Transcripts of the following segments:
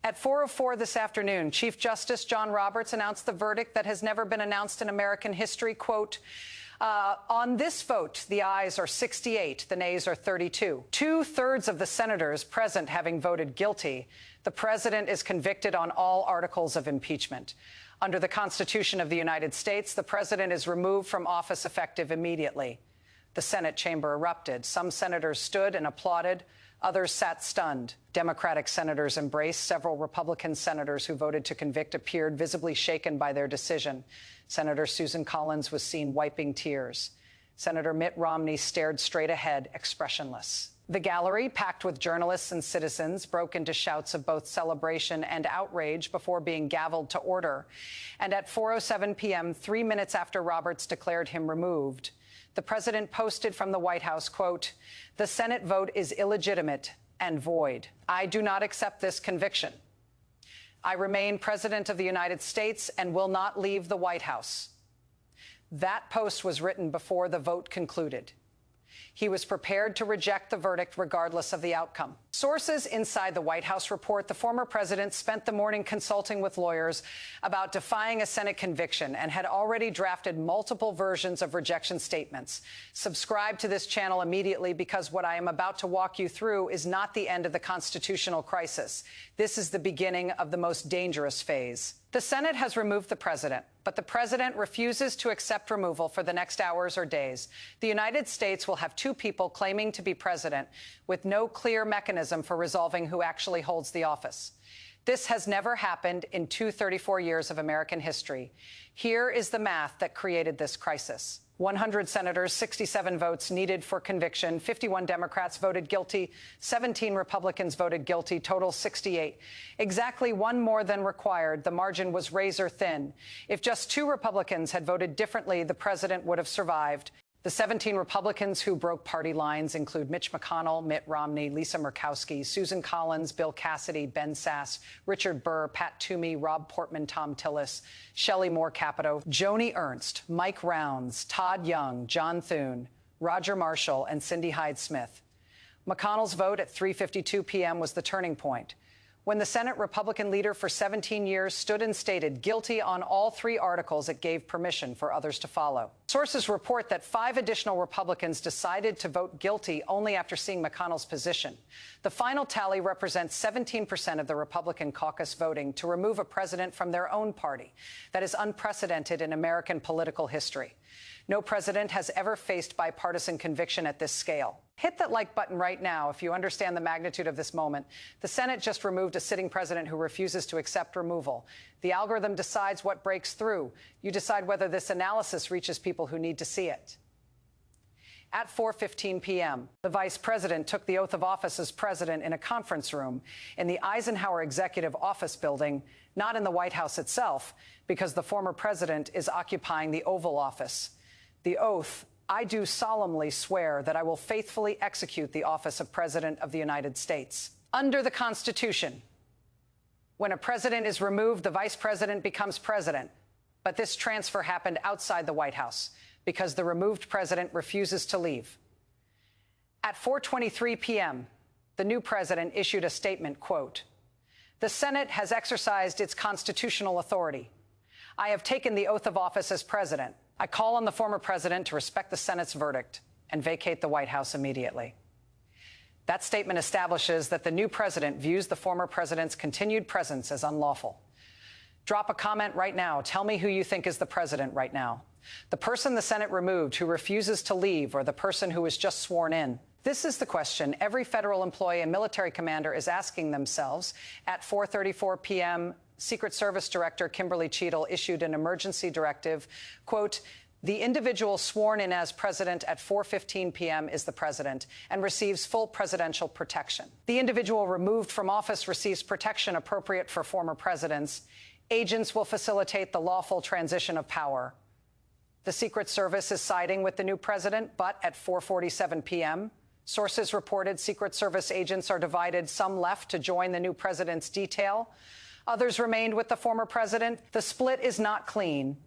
At 4:04 this afternoon, Chief Justice John Roberts announced the verdict that has never been announced in American history. Quote, on this vote, the ayes are 68, the nays are 32. 2/3 of the senators present having voted guilty, the president is convicted on all articles of impeachment. Under the Constitution of the United States, the president is removed from office effective immediately. The Senate chamber erupted. Some senators stood and applauded. Others sat stunned. Democratic senators embraced. Several Republican senators who voted to convict appeared visibly shaken by their decision. Senator Susan Collins was seen wiping tears. Senator Mitt Romney stared straight ahead, expressionless. The gallery, packed with journalists and citizens, broke into shouts of both celebration and outrage before being gavelled to order. And at 4:07 p.m., 3 minutes after Roberts declared him removed, the president posted from the White House, quote, "The Senate vote is illegitimate and void. I do not accept this conviction. I remain president of the United States and will not leave the White House." That post was written before the vote concluded. He was prepared to reject the verdict regardless of the outcome. Sources inside the White House report the former president spent the morning consulting with lawyers about defying a Senate conviction and had already drafted multiple versions of rejection statements. Subscribe to this channel immediately, because what I am about to walk you through is not the end of the constitutional crisis. This is the beginning of the most dangerous phase. The Senate has removed the president, but the president refuses to accept removal for the next hours or days. The United States will have two people claiming to be president with no clear mechanism for resolving who actually holds the office. This has never happened in 234 years of American history. Here is the math that created this crisis. 100 senators, 67 votes needed for conviction. 51 Democrats voted guilty. 17 Republicans voted guilty. Total 68. Exactly one more than required. The margin was razor thin. If just 2 Republicans had voted differently, the president would have survived. The 17 Republicans who broke party lines include Mitch McConnell, Mitt Romney, Lisa Murkowski, Susan Collins, Bill Cassidy, Ben Sasse, Richard Burr, Pat Toomey, Rob Portman, Tom Tillis, Shelley Moore Capito, Joni Ernst, Mike Rounds, Todd Young, John Thune, Roger Marshall, and Cindy Hyde-Smith. McConnell's vote at 3:52 p.m. was the turning point, when the Senate Republican leader for 17 years stood and stated guilty on all 3 articles it gave permission for others to follow. Sources report that 5 additional Republicans decided to vote guilty only after seeing McConnell's position. The final tally represents 17% of the Republican caucus voting to remove a president from their own party. That is unprecedented in American political history. No president has ever faced bipartisan conviction at this scale. Hit that like button right now if you understand the magnitude of this moment. The Senate just removed a sitting president who refuses to accept removal. The algorithm decides what breaks through. You decide whether this analysis reaches people who need to see it. At 4:15 p.m., the vice president took the oath of office as president in a conference room in the Eisenhower Executive Office building, not in the White House itself, because the former president is occupying the Oval Office. The oath: I do solemnly swear that I will faithfully execute the office of President of the United States. Under the Constitution, when a president is removed, the vice president becomes president. But this transfer happened outside the White House because the removed president refuses to leave. At 4:23 p.m., the new president issued a statement, quote, "The Senate has exercised its constitutional authority. I have taken the oath of office as president. I call on the former president to respect the Senate's verdict and vacate the White House immediately." That statement establishes that the new president views the former president's continued presence as unlawful. Drop a comment right now. Tell me who you think is the president right now. The person the Senate removed who refuses to leave, or the person who was just sworn in? This is the question every federal employee and military commander is asking themselves. At 4:34 p.m., Secret Service Director Kimberly Cheadle issued an emergency directive, quote, "The individual sworn in as president at 4:15 p.m. is the president and receives full presidential protection. The individual removed from office receives protection appropriate for former presidents. Agents will facilitate the lawful transition of power." The Secret Service is siding with the new president, but at 4:47 p.m., sources reported Secret Service agents are divided. Some left to join the new president's detail. Others remained with the former president. The split is not clean.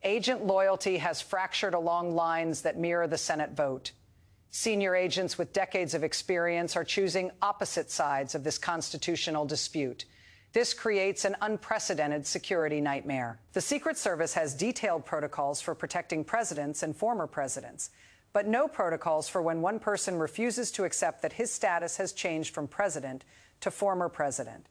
Agent loyalty has fractured along lines that mirror the Senate vote. Senior agents with decades of experience are choosing opposite sides of this constitutional dispute. This creates an unprecedented security nightmare. The Secret Service has detailed protocols for protecting presidents and former presidents, but no protocols for when one person refuses to accept that his status has changed from president to former president.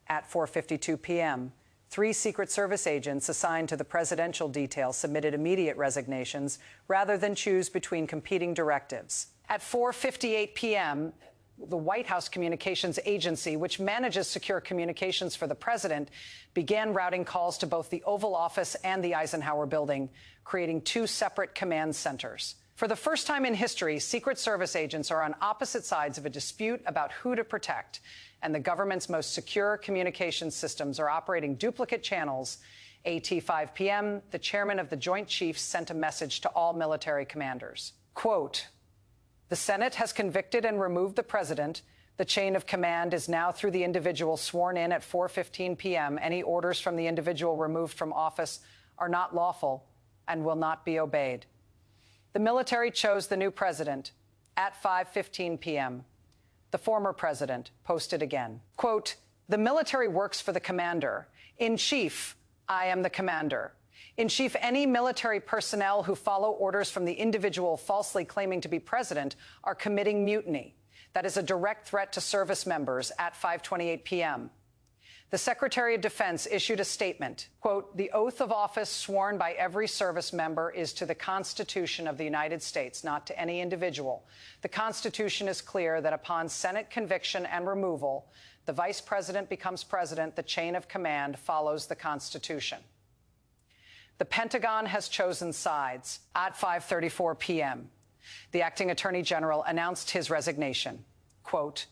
At 4:52 p.m., 3 Secret Service agents assigned to the presidential detail submitted immediate resignations rather than choose between competing directives. At 4:58 p.m., the White House Communications Agency, which manages secure communications for the president, began routing calls to both the Oval Office and the Eisenhower Building, creating 2 separate command centers. For the first time in history, Secret Service agents are on opposite sides of a dispute about who to protect, and the government's most secure communications systems are operating duplicate channels. At 5 p.m., the chairman of the Joint Chiefs sent a message to all military commanders. Quote, "The Senate has convicted and removed the president. The chain of command is now through the individual sworn in at 4:15 p.m. Any orders from the individual removed from office are not lawful and will not be obeyed." The military chose the new president at 5:15 p.m. The former president posted again. Quote, "The military works for the commander. In chief, I am the commander. In chief, any military personnel who follow orders from the individual falsely claiming to be president are committing mutiny. That is a direct threat to service members at 5:28 p.m. The Secretary of Defense issued a statement, quote, "The oath of office sworn by every service member is to the Constitution of the United States, not to any individual. The Constitution is clear that upon Senate conviction and removal, the vice president becomes president. The chain of command follows the Constitution." The Pentagon has chosen sides. At 5:34 p.m., the acting attorney general announced his resignation. Quote,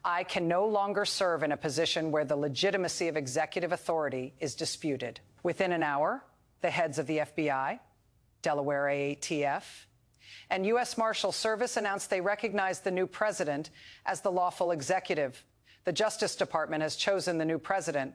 "I can no longer serve in a position where the legitimacy of executive authority is disputed." Within an hour, the heads of the FBI, Delaware ATF, and U.S. Marshals Service announced they recognized the new president as the lawful executive. The Justice Department has chosen the new president.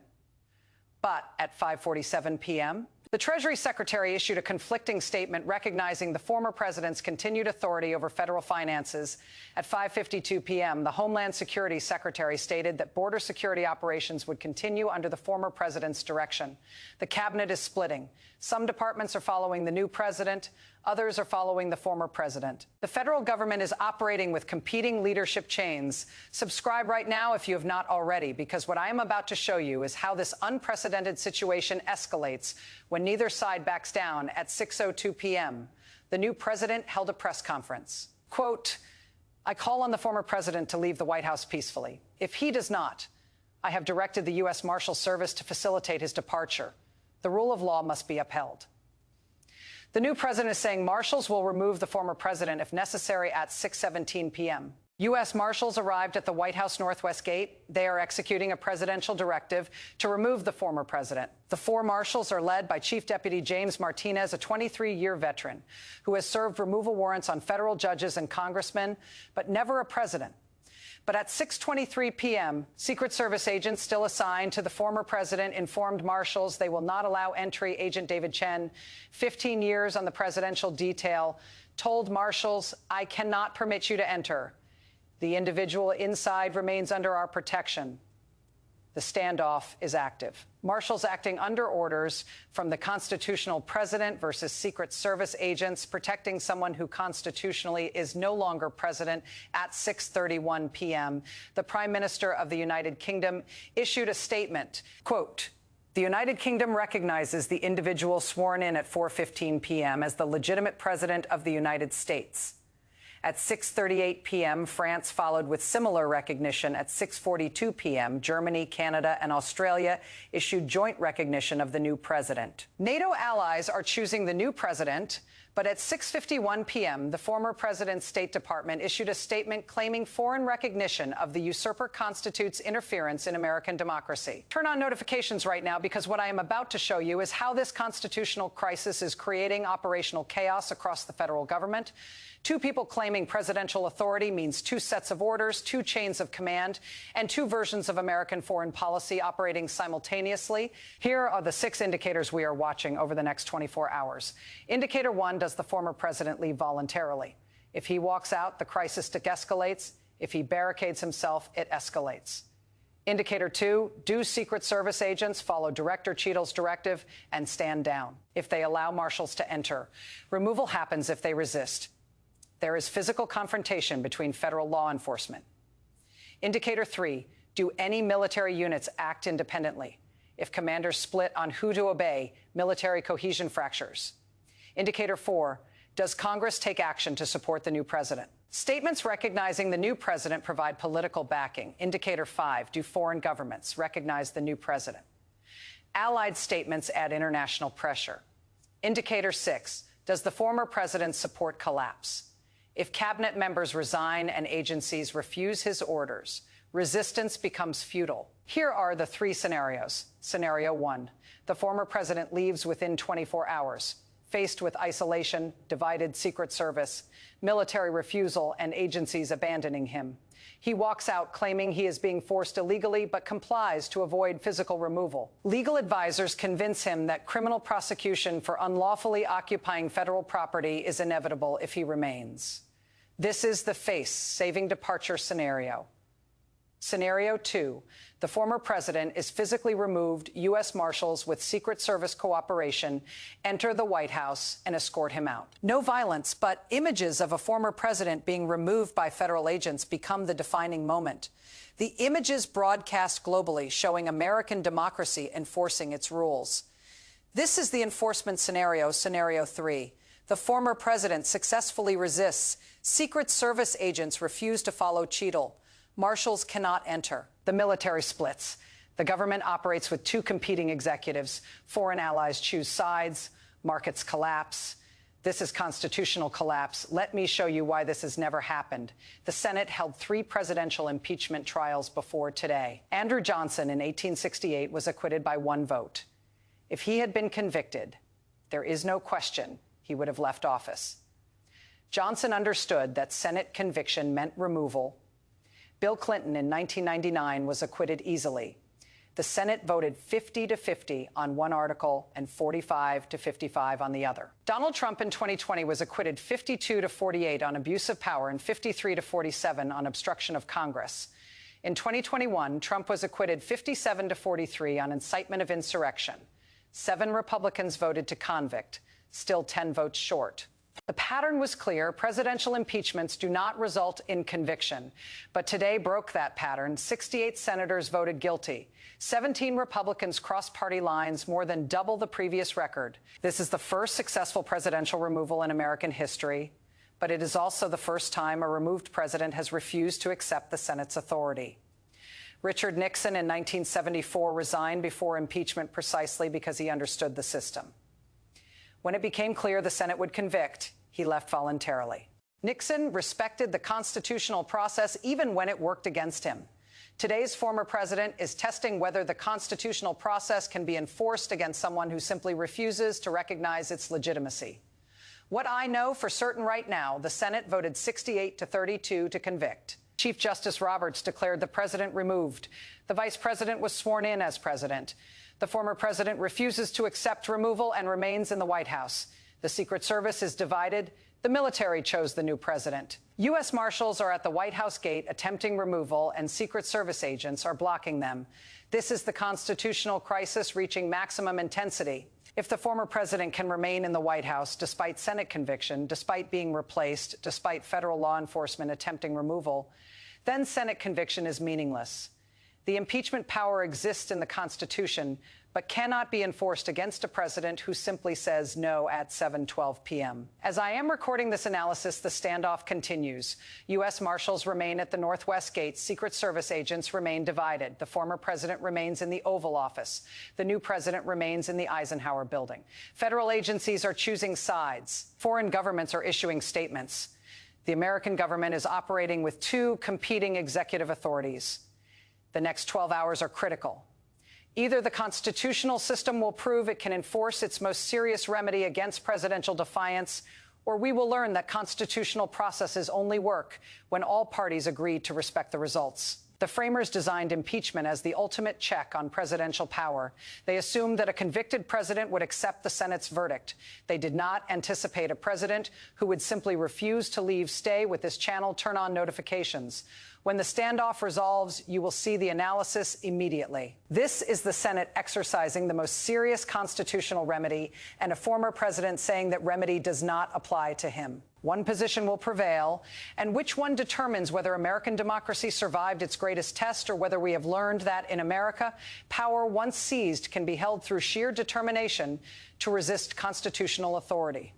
But at 5:47 p.m., the Treasury Secretary issued a conflicting statement recognizing the former president's continued authority over federal finances. At 5:52 p.m., the Homeland Security Secretary stated that border security operations would continue under the former president's direction. The cabinet is splitting. Some departments are following the new president. Others are following the former president. The federal government is operating with competing leadership chains. Subscribe right now if you have not already, because what I am about to show you is how this unprecedented situation escalates when neither side backs down. At 6:02 p.m., the new president held a press conference. Quote, "I call on the former president to leave the White House peacefully. If he does not, I have directed the U.S. Marshals Service to facilitate his departure. The rule of law must be upheld." The new president is saying marshals will remove the former president if necessary at 6:17 p.m. U.S. Marshals arrived at the White House Northwest Gate. They are executing a presidential directive to remove the former president. The 4 marshals are led by Chief Deputy James Martinez, a 23-year veteran who has served removal warrants on federal judges and congressmen, but never a president. But at 6:23 p.m., Secret Service agents still assigned to the former president informed marshals they will not allow entry. Agent David Chen, 15 years on the presidential detail, told marshals, "I cannot permit you to enter. The individual inside remains under our protection." The standoff is active. Marshals acting under orders from the constitutional president versus Secret Service agents protecting someone who constitutionally is no longer president. At 6:31 p.m., the Prime Minister of the United Kingdom issued a statement. Quote, "The United Kingdom recognizes the individual sworn in at 4:15 p.m. as the legitimate president of the United States." At 6:38 p.m., France followed with similar recognition. At 6:42 p.m., Germany, Canada, and Australia issued joint recognition of the new president. NATO allies are choosing the new president, but at 6:51 p.m., the former president's State Department issued a statement claiming foreign recognition of the usurper constitutes interference in American democracy. Turn on notifications right now, because what I am about to show you is how this constitutional crisis is creating operational chaos across the federal government. 2 people claiming presidential authority means 2 sets of orders, 2 chains of command, and 2 versions of American foreign policy operating simultaneously. Here are the 6 indicators we are watching over the next 24 hours. Indicator 1, does the former president leave voluntarily? If he walks out, the crisis escalates. If he barricades himself, it escalates. Indicator 2, do Secret Service agents follow Director Cheadle's directive and stand down if they allow marshals to enter? Removal happens if they resist. There is physical confrontation between federal law enforcement. Indicator 3, do any military units act independently? If commanders split on who to obey, military cohesion fractures. Indicator 4, does Congress take action to support the new president? Statements recognizing the new president provide political backing. Indicator 5, do foreign governments recognize the new president? Allied statements add international pressure. Indicator 6, does the former president support collapse? If cabinet members resign and agencies refuse his orders, resistance becomes futile. Here are the 3 scenarios. Scenario 1, the former president leaves within 24 hours. Faced with isolation, divided Secret Service, military refusal, and agencies abandoning him. He walks out claiming he is being forced illegally, but complies to avoid physical removal. Legal advisors convince him that criminal prosecution for unlawfully occupying federal property is inevitable if he remains. This is the face-saving departure scenario. Scenario 2, the former president is physically removed. U.S. Marshals with Secret Service cooperation enter the White House and escort him out. No violence, but images of a former president being removed by federal agents become the defining moment. The images broadcast globally showing American democracy enforcing its rules. This is the enforcement scenario, scenario 3. The former president successfully resists. Secret Service agents refuse to follow Cheadle. Marshals cannot enter. The military splits. The government operates with 2 competing executives. Foreign allies choose sides. Markets collapse. This is constitutional collapse. Let me show you why this has never happened. The Senate held 3 presidential impeachment trials before today. Andrew Johnson in 1868 was acquitted by 1 vote. If he had been convicted, there is no question he would have left office. Johnson understood that Senate conviction meant removal. Bill Clinton in 1999 was acquitted easily. The Senate voted 50-50 on one article and 45-55 on the other. Donald Trump in 2020 was acquitted 52-48 on abuse of power and 53-47 on obstruction of Congress. In 2021, Trump was acquitted 57-43 on incitement of insurrection. 7 Republicans voted to convict, still 10 votes short. The pattern was clear. Presidential impeachments do not result in conviction. But today broke that pattern. 68 senators voted guilty. 17 Republicans crossed party lines, more than double the previous record. This is the first successful presidential removal in American history. But it is also the first time a removed president has refused to accept the Senate's authority. Richard Nixon in 1974 resigned before impeachment precisely because he understood the system. When it became clear the Senate would convict, he left voluntarily. Nixon respected the constitutional process even when it worked against him. Today's former president is testing whether the constitutional process can be enforced against someone who simply refuses to recognize its legitimacy. What I know for certain right now, the Senate voted 68-32 to convict. Chief Justice Roberts declared the president removed. The vice president was sworn in as president. The former president refuses to accept removal and remains in the White House. The Secret Service is divided. The military chose the new president. U.S. Marshals are at the White House gate attempting removal, and Secret Service agents are blocking them. This is the constitutional crisis reaching maximum intensity. If the former president can remain in the White House despite Senate conviction, despite being replaced, despite federal law enforcement attempting removal, then Senate conviction is meaningless. The impeachment power exists in the Constitution, but cannot be enforced against a president who simply says no at 7:12 p.m. As I am recording this analysis, the standoff continues. U.S. Marshals remain at the Northwest Gate. Secret Service agents remain divided. The former president remains in the Oval Office. The new president remains in the Eisenhower Building. Federal agencies are choosing sides. Foreign governments are issuing statements. The American government is operating with 2 competing executive authorities. The next 12 hours are critical. Either the constitutional system will prove it can enforce its most serious remedy against presidential defiance, or we will learn that constitutional processes only work when all parties agree to respect the results. The framers designed impeachment as the ultimate check on presidential power. They assumed that a convicted president would accept the Senate's verdict. They did not anticipate a president who would simply refuse to leave, stay with this channel, turn on notifications. When the standoff resolves, you will see the analysis immediately. This is the Senate exercising the most serious constitutional remedy, and a former president saying that remedy does not apply to him. One position will prevail, and which one determines whether American democracy survived its greatest test or whether we have learned that in America, power once seized can be held through sheer determination to resist constitutional authority.